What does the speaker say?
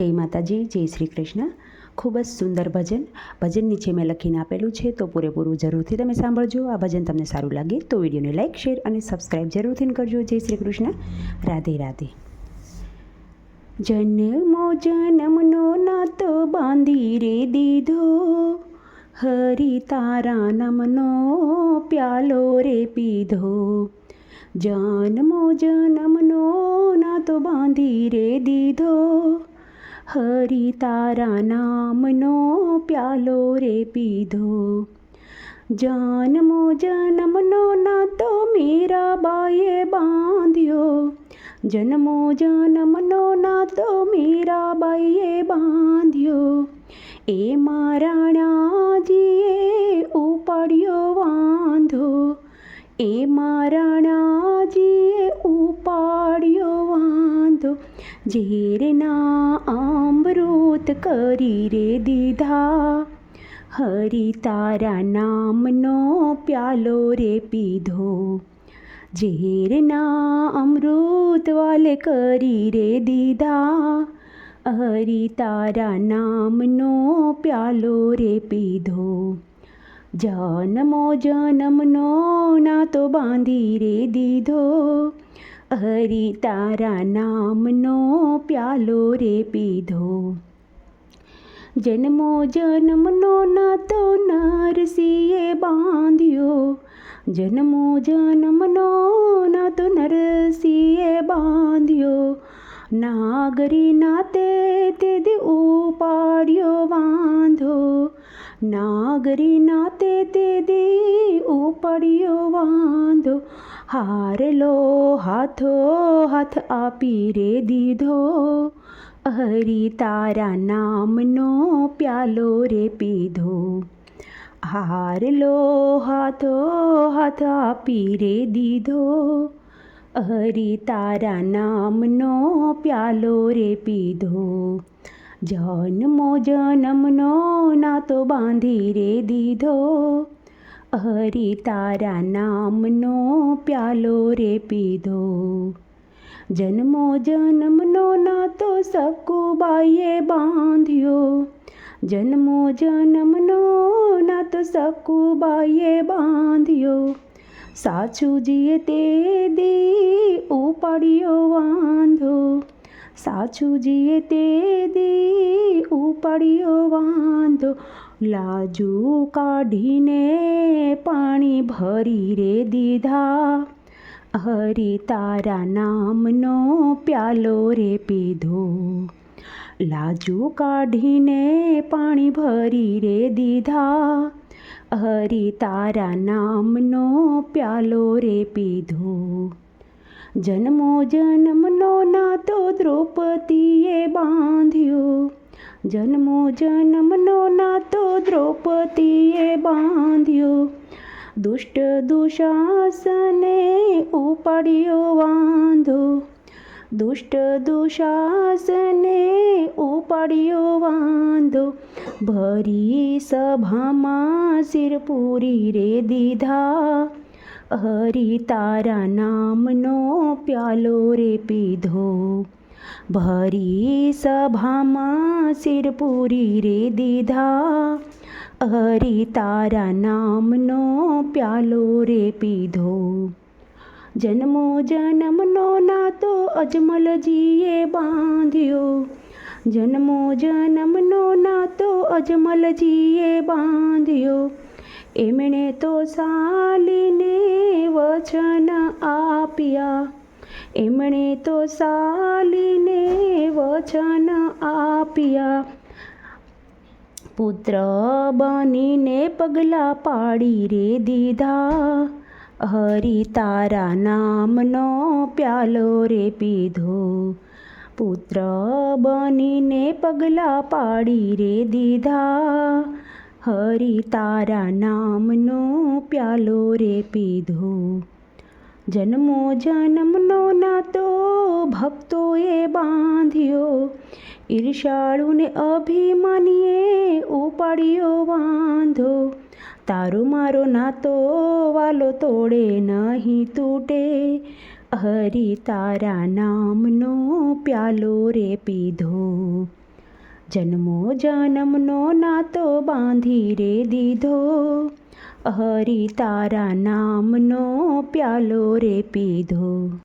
જય માતાજી, જય શ્રી કૃષ્ણ. ખૂબ જ સુંદર ભજન નીચે મેં લખીને આપેલું છે, તો પૂરેપૂરું જરૂરથી તમે સાંભળજો. આ ભજન તમને સારું લાગે તો વિડીયોને લાઇક, શેર અને સબસ્ક્રાઈબ જરૂરથી કરજો. જય શ્રી કૃષ્ણ. રાધે રાધે. જન્મો જન્મનો નાતો બાંધી રે દીધો, હરિ તારા નામનો પ્યાલો રે પીધો. જન્મો જન્મનો નાતો બાંધી રે દીધો, હરિ તારા નામનો પ્યાલો રે પીધો. જન્મો જન્મનો નાતો મીરાબાઈએ બાંધ્યો, જન્મો જન્મનો નાતો મીરાબાઈએ બાંધ્યો. એ રાણાજીએ ઉપાડ્યો વાંધો, એ રાણાજીએ ઉપાડ્યો વાંધો. ઝેરના અમૃત કરી રે દીધા, હરિ તારા નામનો પ્યાલો રે પીધો. ઝેરના અમૃત વાલે કરી રે દીધા, હરિ તારા નામનો પ્યાલો રે પીધો. જન્મો જન્મનો નાતો બાંધી રે દીધો, હરિ તારા નામનો પ્યાલો રે પીધો. જન્મો જન્મનો નાતો નરસિંહે બાંધ્યો, જન્મો જન્મનો નાતો નરસિંહે બાંધ્યો. નાગરી નાતે તે દી ઉપાડ્યો વાંધો, નાગરી નાતે તે દી ઉપાડ્યો વાંધો. હારલો હાથો હાથ આપી રે દીધો, હરિ તારા નામનો પ્યાલો રે પીધો. હારલો હાથો હાથ આપી રે દીધો, હરિ તારા નામનો પ્યાલો રે પીધો. જન્મો જન્મનો નાતો બાંધી રે દીધો, હરિ તારા નામનો પ્યાલો રે પીધો. જન્મો જન્મનો નાતો સકુબાઈએ બાંધ્યો, જન્મો જન્મનો નાતો સકુબાઈએ બાંધ્યો. સાચુજીએ તે દી ઉપાડ્યો વાંધો, સાચુજીએ તે દી ઉપાડ્યો વાંધો. લાજુ કાઢીને પાણી ભરી રે દીધા, હરિ તારા નામનો પ્યાલો રે પીધો. લાજુ કાઢીને પાણી ભરી રે દીધા, હરિ તારા નામનો પ્યાલો રે પીધો. જન્મો જન્મનો નાતો દ્રૌપદીએ બાંધ્યો, જન્મો જન્મનો નાતો દ્રૌપદીએ બાંધ્યો. દુષ્ટ દુશાસને ઉપાડ્યો વાંધો, દુષ્ટ દુશાસને ઉપાડ્યો વાંધો. ભરી સભામાં શિર પૂરી રે દીધા, હરિ તારા નામનો પ્યાલો રે પીધો. ભરી સભામાં શિર પૂરી રે દીધા, હરિ તારા નામનો પ્યાલો રે પીધો. જન્મો જન્મનો નાતો અજમલજીએ બાંધ્યો, જન્મો જન્મનો નાતો અજમલજીએ બાંધ્યો. એમણે તો સાલીને વચન આપ્યા, એમણે તો સાલીને વચન આપ્યા. પુત્ર બનીને પગલાં પાડી રે દીધા, હરિ તારા નામનો પ્યાલો રે પીધો. પુત્ર બનીને પગલાં પાડી રે દીધા, હરિ તારા નામનો પ્યાલો રે પીધો. જન્મો જન્મનો નાતો ભક્તોએ બાંધ્યો, ઈર્ષાળુને અભિમાનીએ ઉપાડ્યો વાંધો. તારો મારો નાતો વાલો તોડે નહીં તૂટે, હરિ તારા નામનો પ્યાલો રે પીધો. જન્મો જન્મનો નાતો બાંધી રે દીધો, હરી તારા નામનો પ્યાલો રે પીધો.